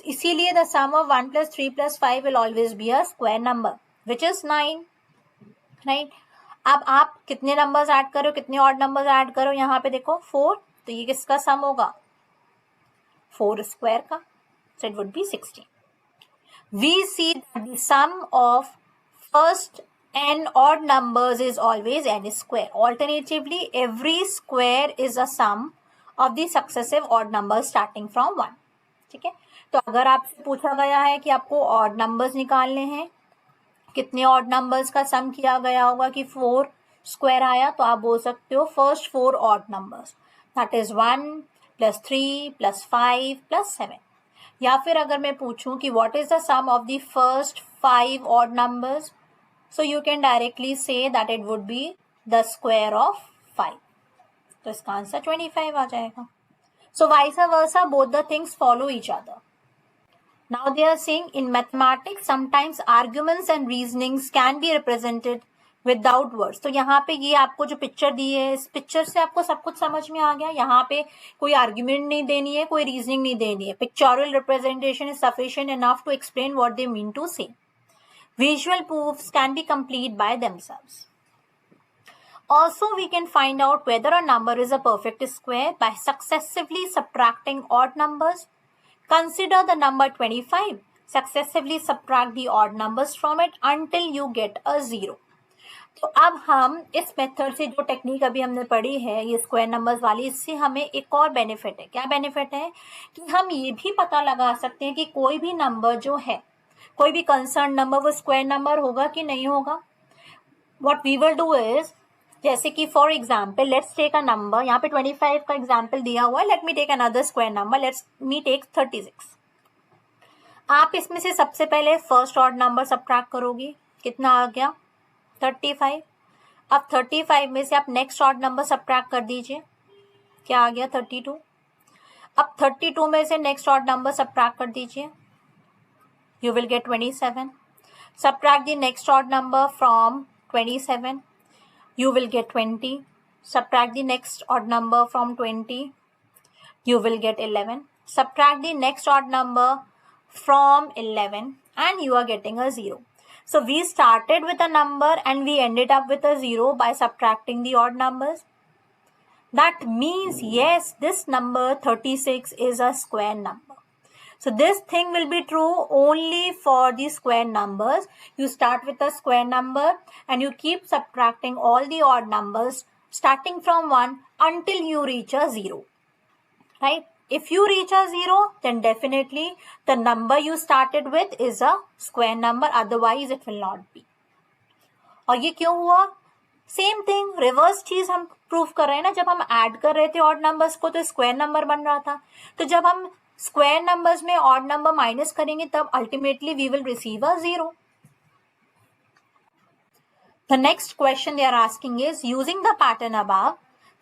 इसीलिए the sum of 1 + 3 + 5 will always be a square number which is 9, right. अब आप कितने नंबर्स ऐड करो, कितने ऑड नंबर्स ऐड करो, यहाँ पे देखो 4, तो ये किसका सम होगा, 4 स्क्वायर का, so it would be 16. We see that the sum of first n odd numbers is always n square. Alternatively, every square is a sum of the successive odd numbers starting from 1. ठीक है, तो अगर आपसे पूछा गया है कि आपको ऑड नंबर्स निकालने हैं, कितने ऑड नंबर्स का सम किया गया होगा कि 4 स्क्वायर आया, तो आप बोल सकते हो first 4 odd numbers, that is 1 + 3 + 5 + 7। या फिर अगर मैं पूछूं कि what is the sum of the first 5 odd numbers, so you can directly say that it would be the square of 5, तो इसका आंसर 25 आ जाएगा। So vice versa both the things follow each other. Now they are saying in mathematics sometimes arguments and reasonings can be represented without words. तो यहाँ पे ये आपको जो पिक्चर दी है, इस पिक्चर से आपको सब कुछ समझ में आ गया। यहाँ पे कोई आर्ग्यूमेंट नहीं देनी है, कोई रीजनिंग नहीं देनी है। Pictorial representation is sufficient enough to explain what they mean to say. Visual proofs can be complete by themselves. Also, we can find out whether a number is a perfect square by successively subtracting odd numbers. Consider the number 25. Successively subtract the odd numbers from it until you get a 0. तो अब हम इस method से, जो technique अभी हमने पढ़ी है ये स्क्वायर नंबर्स वाली, इससे हमें एक और बेनिफिट है। क्या बेनिफिट है कि हम ये भी पता लगा सकते हैं कि कोई भी नंबर जो है, कोई भी कंसर्न नंबर, वो स्क्वायर नंबर होगा कि नहीं होगा। What we will do is, जैसे कि for example let's take a number, यहाँ पे 25 का एग्जाम्पल दिया हुआ है, let me take another square number, let's me take 36। आप इसमें से सबसे पहले फर्स्ट ऑड नंबर सबट्रैक्ट करोगी, कितना आ गया 35। अब 35 में से आप नेक्स्ट ऑड नंबर सबट्रैक्ट कर दीजिए, क्या आ गया 32। अब 32 में से नेक्स्ट ऑड नंबर सबट्रैक्ट कर दीजिए, you will get 27. Subtract the next odd number from 27, you will get 20. Subtract the next odd number from 20, you will get 11. Subtract the next odd number from 11 and you are getting a 0. So we started with a number and we ended up with a 0 by subtracting the odd numbers. That means yes, this number 36 is a square number. So this thing will be true only for the square numbers. You start with a square number and you keep subtracting all the odd numbers starting from 1 until you reach a 0. Right? If you reach a 0, then definitely the number you started with is a square number. Otherwise, it will not be. और ये क्यों हुआ? Same thing, reverse चीज हम proof कर रहे हैं ना। जब हम ऐड कर रहे थे ऑड नंबर्स को तो स्क्वायर नंबर बन रहा था, तो जब हम स्क्वायर नंबर्स में ऑड नंबर माइनस करेंगे तब ultimately we will receive a 0. The next question they are asking is, using the pattern above,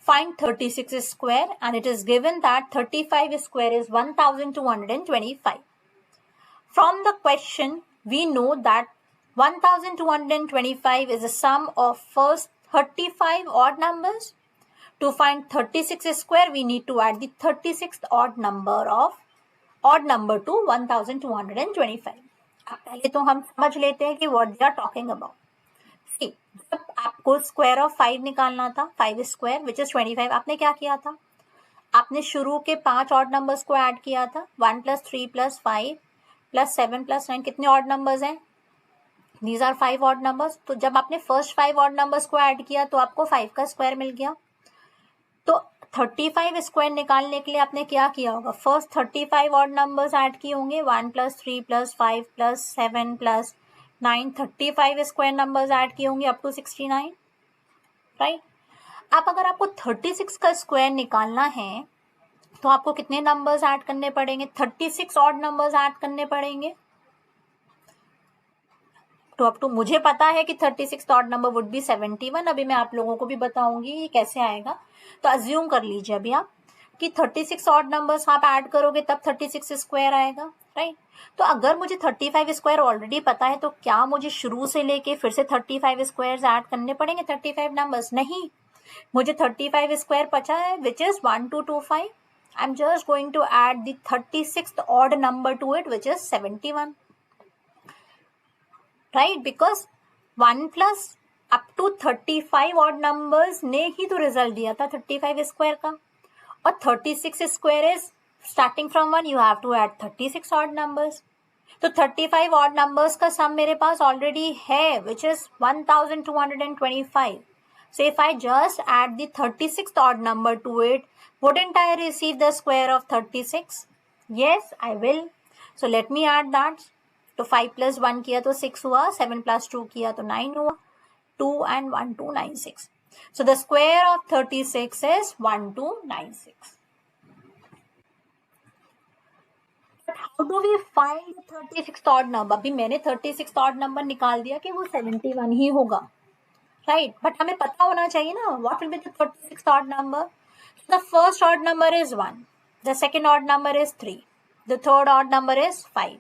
find 36 square, and it is given that 35 square is 1225. From the question, we know that 1225 is the sum of first 35 odd numbers. To find 36 square, we need to add the 36th odd number to 1225. पहले तो हम समझ लेते हैं कि what they are talking about. See, जब आपको square of 5 निकालना था, 5 स्क्वायर विच इज 25, आपने क्या किया था? आपने शुरू के 5 ऑड नंबर्स को ऐड किया था, 1 + 3 + 5 + 7 + 9। कितने ऑड नंबर्स हैं? These are 5 odd numbers. तो जब आपने फर्स्ट 5 ऑड नंबर्स को ऐड किया तो आपको 5 का स्क्वायर मिल गया। तो 35 स्क्वायर निकालने के लिए आपने क्या किया होगा? फर्स्ट 35 ऑड नंबर्स ऐड किए होंगे, 1 + 3 + 5 + 7 + 9, 35 स्क्वायर नंबर्स ऐड किए होंगे अप टू 69, राइट। अब अगर आपको 36 का स्क्वायर निकालना है तो आपको कितने नंबर्स ऐड करने पड़ेंगे? 36 ऑड नंबर्स ऐड करने पड़ेंगे। तो अब तो मुझे पता है कि 36 ऑड नंबर वुड बी 71। अभी मैं आप लोगों को भी बताऊंगी ये कैसे आएगा। तो अज्यूम कर लीजिए अभी आप कि 36 ऑड नंबर्स आप ऐड करोगे तब 36 स्क्वायर आएगा, राइट। तो अगर मुझे 35 स्क्वायर ऑलरेडी पता है तो क्या मुझे शुरू से लेके फिर से 35 स्क्वायर्स ऐड करने पड़ेंगे? 35 नंबर्स नहीं, मुझे 35 स्क्वायर पता है which is 1225। I'm just going to add the 36th odd number to it, which is 71, right? Because 1 plus up to 35 odd numbers ने ही तो रिजल्ट दिया था 35 स्क्वायर का, और 36 square is starting from 1, you have to add 36 odd numbers। तो 35 odd numbers का सम मेरे पास already है, which is 1225। So if I just add the 36th odd number to it, wouldn't I receive the square of 36? Yes, I will. So let me add that. तो 5 plus 1 किया तो 6 हुआ, 7 plus 2 किया तो 9 हुआ, 2 and 1 2 9 6. So the square of 36 is 1296. But how do we find the 36th odd number? अभी मैंने 36th odd number निकाल दिया कि वो 71 ही होगा, right? But हमें पता होना चाहिए ना what will be the 36th odd number. So the first odd number is 1, the second odd number is 3, the third odd number is 5,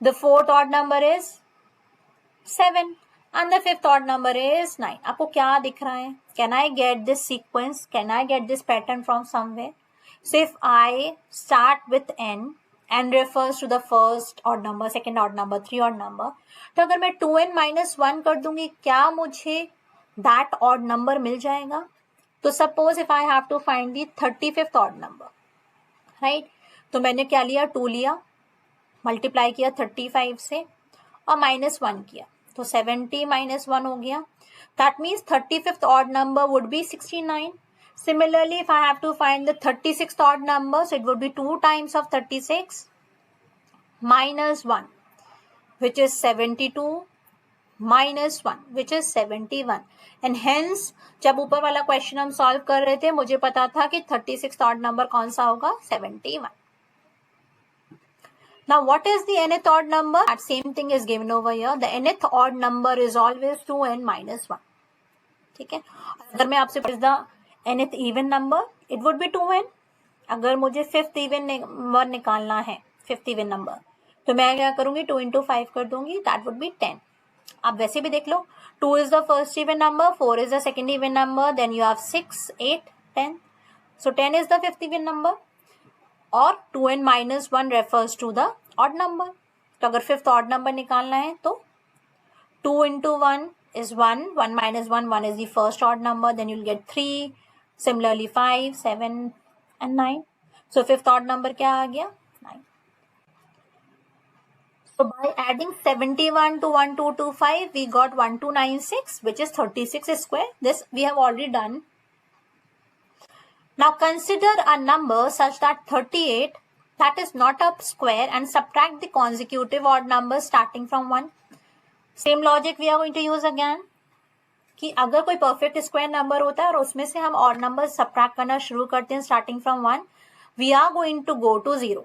the fourth odd number is 7, and the fifth odd number is 9. आपको क्या दिख रहा है? Can I get this sequence? Can I get this pattern from somewhere? So if I start with n refers to the first odd number, second odd number, three odd number, तो अगर मैं 2n minus 1 कर दूंगी क्या मुझे that odd number मिल जाएगा? तो suppose if I have to find the 35th odd number, right? तो मैंने क्या लिया? 2 लिया, मल्टीप्लाई किया 35 से और -1 किया, तो 70 minus 1 हो गया। That means 35th odd number would be 69. Similarly, if I have to find the 36th odd number, so it would be 2 times of 36 minus 1, which is 72, minus 1, which is 71. And hence, जब ऊपर वाला question हम solve कर रहे थे मुझे पता था कि 36th odd number कौन सा होगा? 71. Now, what is the nth odd number? That same thing is given over here. The nth odd number is always 2n minus 1. ठीक है, अगर मैं आपसे पूछ the nth even number, it would be 2n. अगर मुझे fifth even number निकालना है, fifth even number, तो मैं क्या करूंगी? 2 into 5 कर दूंगी, that would be 10. आप वैसे भी देख लो, 2 is the first even number, 4 is the second even number, then you have 6, 8, 10. So 10 is the fifth even number. और 2n minus 1 refers to the odd number. तो अगर fifth odd number निकालना है तो 2 into 1 is 1, 1 minus 1, 1 is the first odd number, then you'll get 3, similarly 5, 7 and 9. So fifth odd number क्या आ गया? 9. So by adding 71 to 1225, we got 1296, which is 36 square. This we have already done. Now consider a number such that 38, that is not a square, and subtract the consecutive odd numbers starting from 1. Same logic we are going to use again. कि अगर कोई perfect square number होता है और उसमें से हम odd number subtract करना शुरू करते हैं starting from 1, we are going to go to 0,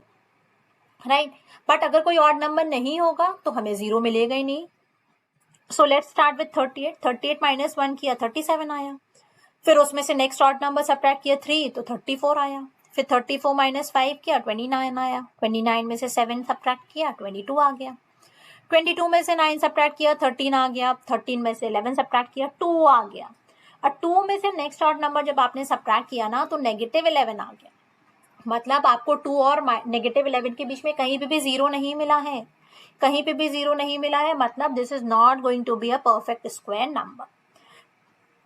right. But अगर कोई ऑड नंबर नहीं होगा तो हमें 0 मिलेगा ही नहीं। So let's start with 38। 38 minus 1 किया 37 आया, फिर उसमें से नेक्स्ट ऑड नंबर सबट्रैक्ट किया 3 तो 34 आया, फिर 34 minus 5 किया 29 आया, 29 में से 7 सबट्रैक्ट किया 22 आ गया, 22 में से 9 सबट्रैक्ट किया 13 आ गया, 13 में से 11 सबट्रैक्ट किया 2 आ गया, और 2 में से नेक्स्ट ऑड नंबर जब आपने सबट्रैक्ट किया ना तो -11 आ गया। मतलब आपको 2 और -11 के बीच में कहीं पे भी 0 नहीं मिला है, कहीं पे भी 0 नहीं मिला है, मतलब this is not going to be a perfect square number.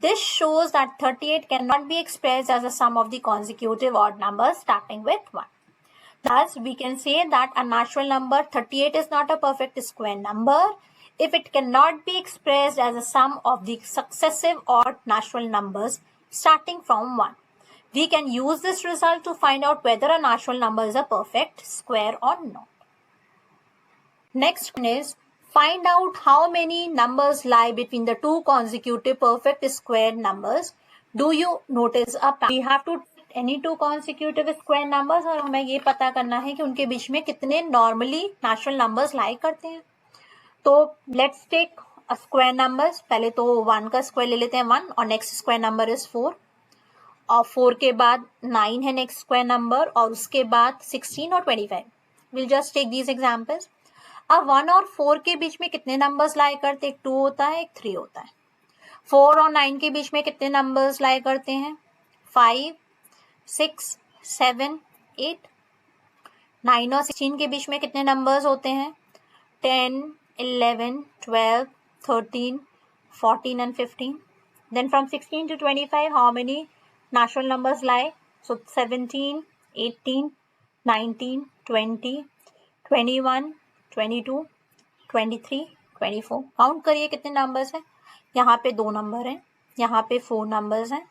This shows that 38 cannot be expressed as a sum of the consecutive odd numbers starting with 1. Thus, we can say that a natural number 38 is not a perfect square number if it cannot be expressed as a sum of the successive odd natural numbers starting from 1. We can use this result to find out whether a natural number is a perfect square or not. Next one is, find out how many numbers lie between the two consecutive perfect square numbers. Do you notice a pattern? We have to take any two consecutive square numbers और हमें ये पता करना है कि उनके बीच में कितने नॉर्मली नेचुरल नंबर्स लाई करते हैं। तो लेट्स टेक स्क्वायर नंबर्स। पहले तो 1 का स्क्वायर ले लेते हैं 1 और नेक्स्ट स्क्वायर नंबर इज 4 और 4 के बाद 9 है नेक्स्ट स्क्वायर नंबर और उसके बाद 16 और 25। Will just take these examples. अब 1 और 4 के बीच में कितने नंबर्स लाई करते हैं? एक 2 होता है, एक 3 होता है। 4 और 9 के बीच में कितने नंबर्स लाई करते हैं? 5, 6, 7, 8। 9 और 16 के बीच में कितने नंबर्स होते हैं? 10, 11, 12, 13, 14 and 15. Then from 16 to 25, how many natural numbers lie? So 17, 18, 19, 20, 21, 22, 23, 24. Count करिए कितने नंबर्स हैं। यहाँ पे 2 नंबर हैं, यहाँ पे 4 नंबर्स हैं,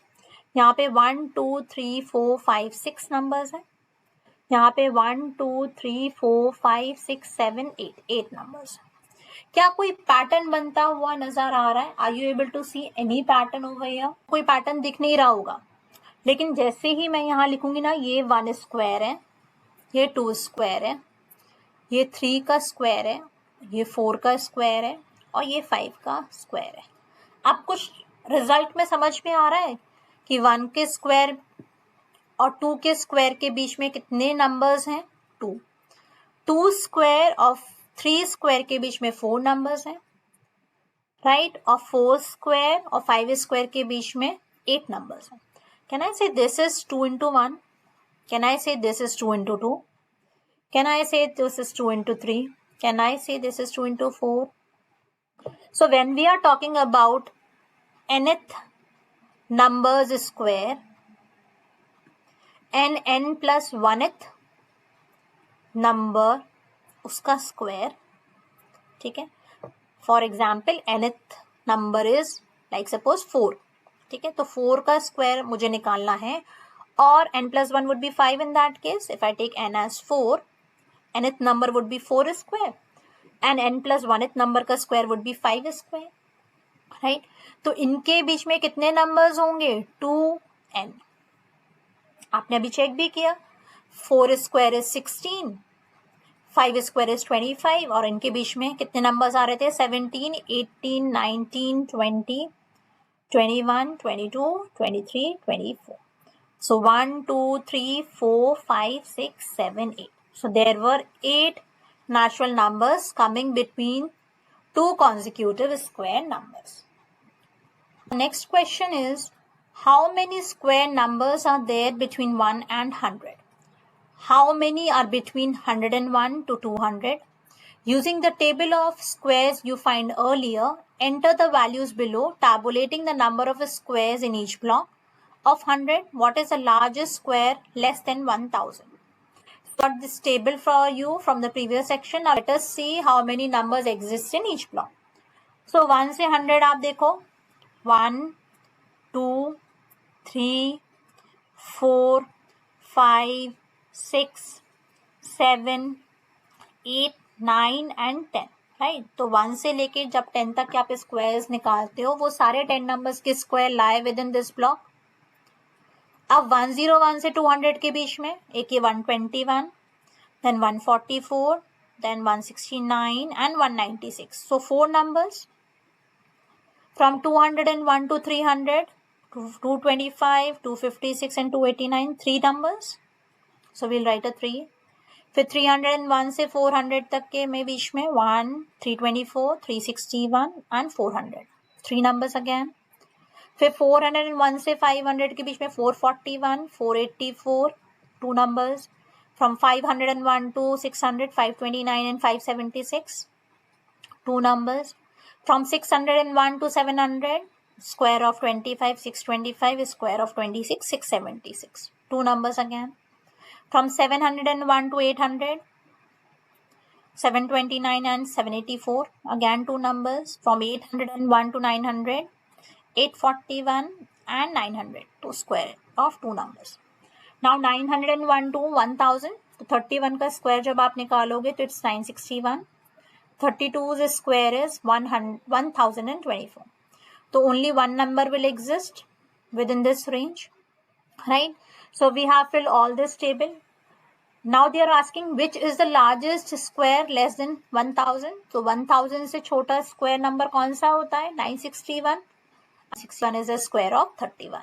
यहाँ पे 1, 2, 3, 4, 5, 6 नंबर्स हैं, यहाँ पे 1, 2, 3, 4, 5, 6, 7, 8 नंबर्स। क्या कोई पैटर्न बनता हुआ नजर आ रहा है? Are you able to see any pattern over here? कोई पैटर्न दिख नहीं रहा होगा, लेकिन जैसे ही मैं यहाँ लिखूंगी ना, ये 1 स्क्वायर है, ये 2 स्क्वायर है, ये 3 का स्क्वायर है, ये 4 का स्क्वायर है और ये 5 का स्क्वायर है। अब कुछ रिजल्ट में समझ में आ रहा है कि 1 के स्क्वायर और 2 के स्क्वायर के बीच में कितने नंबर्स हैं? 2। 2 स्क्वायर और 3 स्क्वायर के बीच में 4 नंबर्स हैं, राइट? और 4 स्क्वायर और 5 स्क्वायर के बीच में 8 नंबर्स हैं। Can I say this is 2 into 1? Can I say this is 2 into 2? Can I say this is 2 into 3? Can I say this is 2 into 4? So when we are talking about nth numbers square and n plus 1th number उसका square, ठीक है। For example nth number is like suppose 4, ठीक है। तो 4 का square मुझे निकालना है और n plus 1 would be 5 in that case. If I take n as 4, nth number would be 4 square and n plus 1th number का square would be 5 square, right? तो इनके बीच में कितने नंबर्स होंगे? 2n। आपने अभी चेक भी किया, 4 स्क्वायर इज 16, 5 स्क्वायर इज 25 और इनके बीच में कितने नंबर्स आ रहे थे? 17, 18, 19, 20, 21, 22, 23, 24. So 1, 2, 3, 4, 5, 6, 7, 8. So there were 8 natural numbers coming between 2 consecutive square numbers. Next question is, how many square numbers are there between 1 and 100? How many are between 101 to 200? Using the table of squares you find earlier, enter the values below, tabulating the number of squares in each block. Of 100, what is the largest square less than 1000? Got this table for you from the previous section. Now let us see how many numbers exist in each block. So 1 से 100 आप देखो, 1, 2, 3, 4, 5, 6, 7, 8, 9 and 10, right? तो 1 से लेके जब 10 तक के आप स्क्वायर्स निकालते हो, वो सारे 10 नंबर्स के स्क्वायर लाए विद इन दिस ब्लॉक। अब 101 से 200 के बीच में एक ये 121, then 144, then 169 and 196. So 4 numbers. From 201 to 300, 225, 256 and 289, 3 numbers. So we'll write a 3. फिर 301 से 400 तक के में बीच में 1, 324, 361 and 400. 3 numbers again. फिर 401 से 500 के बीच में 441, 484, 2 numbers. From 501 to 600, 529 and 576, 2 numbers. From 601 to 700, square of 25, 625 is square of 26, 676, 2 numbers again. From 701 to 800, 729 and 784, again 2 numbers. From 801 to 900, 841 and 900, 2 square of 2 numbers. Now 901 to 1000, तो 31 का स्क्वायर जब आप निकालोगे तो इट्स 961. 32's square is 1024. तो only one number will exist within this range, right? So we have filled all this table. Now they are asking which is the largest square less than 1000. So 1000 से छोटा square number कौन सा होता है? 961. 961 is a square of 31.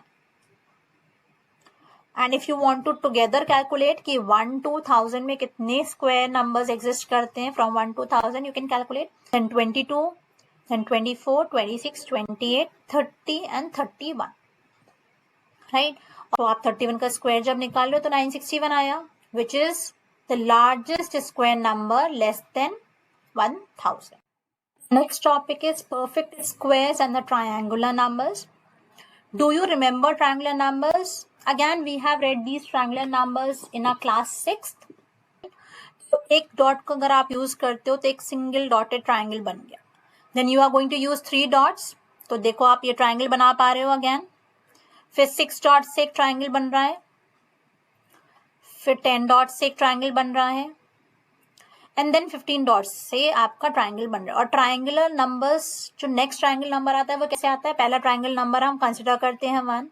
And if you want to together calculate कि 1 to 1000 में कितने square numbers exist करते हैं from 1 to 1000, you can calculate. Then 22, then 24, 26, 28, 30 and 31. Right? तो आप 31 का square जब निकाल लो तो 961 आया, which is the largest square number less than 1000. Next topic is perfect squares and the triangular numbers. Do you remember triangular numbers? Again, we have read these triangular numbers in our class 6th. तो एक dot को अगर आप use करते हो तो एक single dotted triangle बन गया. Then you are going to use 3 dots. तो देखो आप ये ट्राइंगल बना पा रहे हो अगेन. फिर 6 डॉट से एक ट्राइंगल बन रहा है. फिर 10 डॉट से एक ट्राइंगल बन रहा है. एंड देन 15 डॉट्स से आपका ट्राइंगल बन रहा है. और ट्राइंगुलर नंबर्स जो नेक्स्ट ट्राइंगल नंबर आता है वो कैसे आता है? पहला ट्राइंगल नंबर हम कंसिडर करते हैं 1.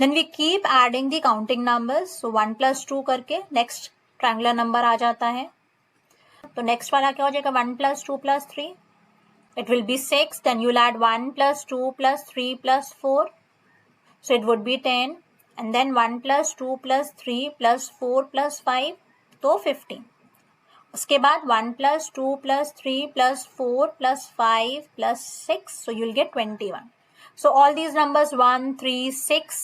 Then we keep adding the counting numbers. So 1 + 2 करके नेक्स्ट ट्राइंगुलर नंबर आ जाता है. तो नेक्स्ट वाला क्या हो जाएगा? 1 + 2 + 3. It will be 6. Then you will add 1 + 2 + 3 + 4. So it would be 10. And then 1 + 2 + 3 + 4 + 5, तो 15. उसके बाद 1 + 2 + 3 + 4 + 5 + 6, so you'll get 21. So all these numbers 1, 3, 6,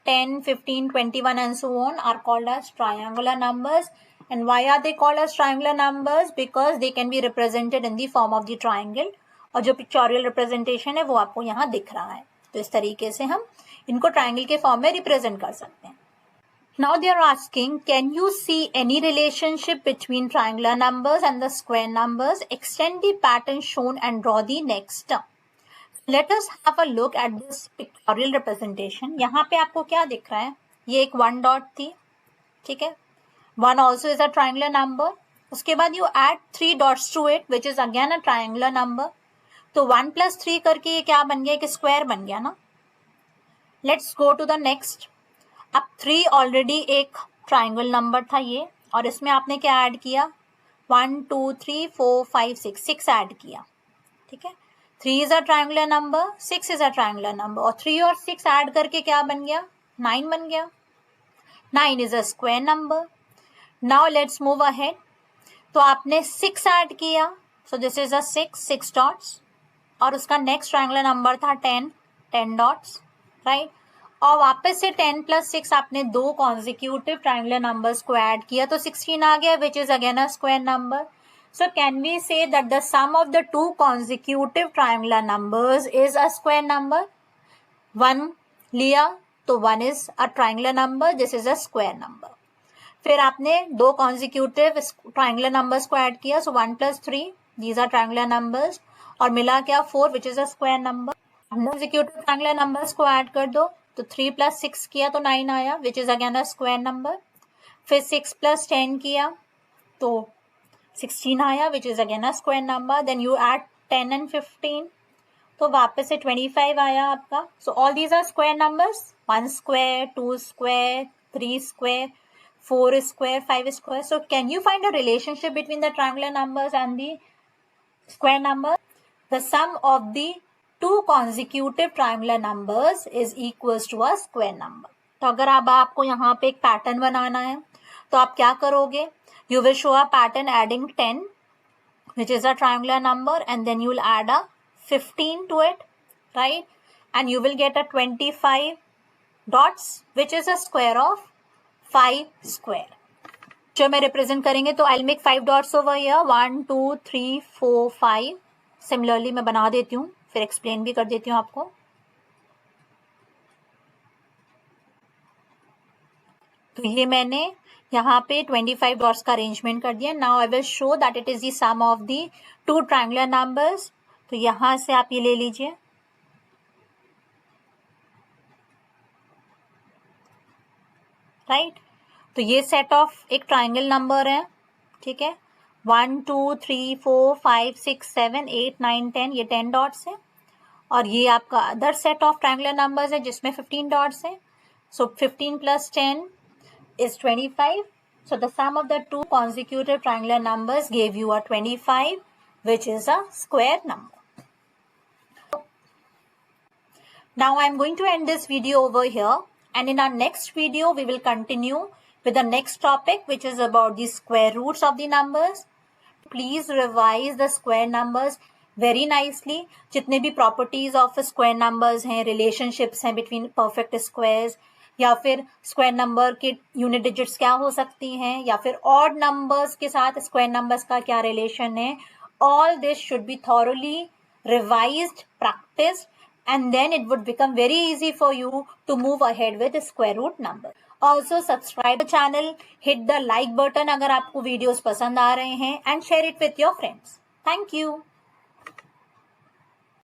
10, 15, 21 and so on are called as triangular numbers. And why are they called as triangular numbers? Because they can be represented in the form of the triangle. और जो pictorial representation है वो आपको यहाँ दिख रहा है. तो इस तरीके से हम इनको ट्राइंगल के फॉर्म में रिप्रेजेंट कर सकते हैं. Now they are asking, can you see any relationship between triangular numbers and the square numbers? Extend the pattern shown and draw the next term. Let us have a look at this pictorial representation. यहाँ पे आपको क्या दिख रहा है? ये एक 1 dot थी, ठीक है. 1 also is a triangular number. उसके बाद you add 3 dots to it, which is again a triangular number. तो 1 + 3 करके ये क्या बन गया? एक स्क्वायर बन गया ना. Let's go to the next. अब 3 ऑलरेडी एक ट्राइंगल नंबर था ये, और इसमें आपने क्या ऐड किया? 1, 2, 3, 4, 5, 6 ऐड किया, ठीक है. 3 is a triangular number, 6 is a triangular number, और 3 और 6 ऐड करके क्या बन गया? 9 बन गया. 9 is a square number. Now let's move ahead. तो आपने 6 ऐड किया, so this is a 6 dots, और उसका नेक्स्ट ट्राइंगुलर नंबर था 10 डॉट्स, राइट. और वापस से 10 + 6 आपने 2 कॉन्जिक्यूटिव ट्राइंगुलर नंबर्स को ऐड किया, तो 16 आ गया, which is again a square number. So can we say that the sum of the 2 consecutive triangular numbers is a square number. 1 लिया तो 1 is a triangular number, this is a square number. फिर आपने 2 consecutive triangular numbers को add किया, so 1 + 3, these are triangular numbers, और मिला क्या? 4, which is a square number. Consecutive triangular numbers को ऐड कर दो, तो 3 + 6 किया तो 9 आया, which is again a square number. फिर 6 + 10 किया तो 16 आया, which is again a square number. Then you add 10 and 15, तो वापस से 25 आया आपका. So all these are square numbers. 1 square, 2 square, 3 square, 4 square, 5 square. So can you find a relationship between the triangular numbers and the square number? The sum of the 2 consecutive triangular numbers is equals to a square number. तो अगर अब आपको यहाँ पे एक pattern बनाना है तो आप क्या करोगे? You will show a pattern adding 10, which is a triangular number, and then you will add a 15 to it, right? And you will get a 25 dots, which is a square of 5 square. जो मैं represent करेंगे तो I'll make 5 dots over here. 1, 2, 3, 4, 5. Similarly मैं बना देती हूँ, फिर explain भी कर देती हूँ आपको. तो ये मैंने यहाँ पे 25 डॉट्स का अरेंजमेंट कर दिया. Now I will show that it is the sum of the 2 triangular numbers. तो यहाँ से आप ये ले लीजिए, राइट. तो ये सेट ऑफ एक ट्राइंगल नंबर है, ठीक है. 1, 2, 3, 4, 5, 6, 7, 8, 9, 10, ये 10 डॉट्स है. और ये आपका other set of triangular numbers है जिसमें 15 डॉट्स है. So 15 plus 10 is 25. So the sum of the two consecutive triangular numbers gave you a 25, which is a square number. Now I am going to end this video over here, and in our next video we will continue with the next topic, which is about the square roots of the numbers. Please revise the square numbers very nicely. जितने भी properties of square numbers हैं, relationships हैं between perfect squares, या फिर square number के unit digits क्या हो सकती हैं, या फिर odd numbers के साथ square numbers का क्या relation है, all this should be thoroughly revised, practiced, and then it would become very easy for you to move ahead with square root number. Also subscribe the channel, hit the like button अगर आपको videos पसंद आ रहे हैं, and share it with your friends. Thank you.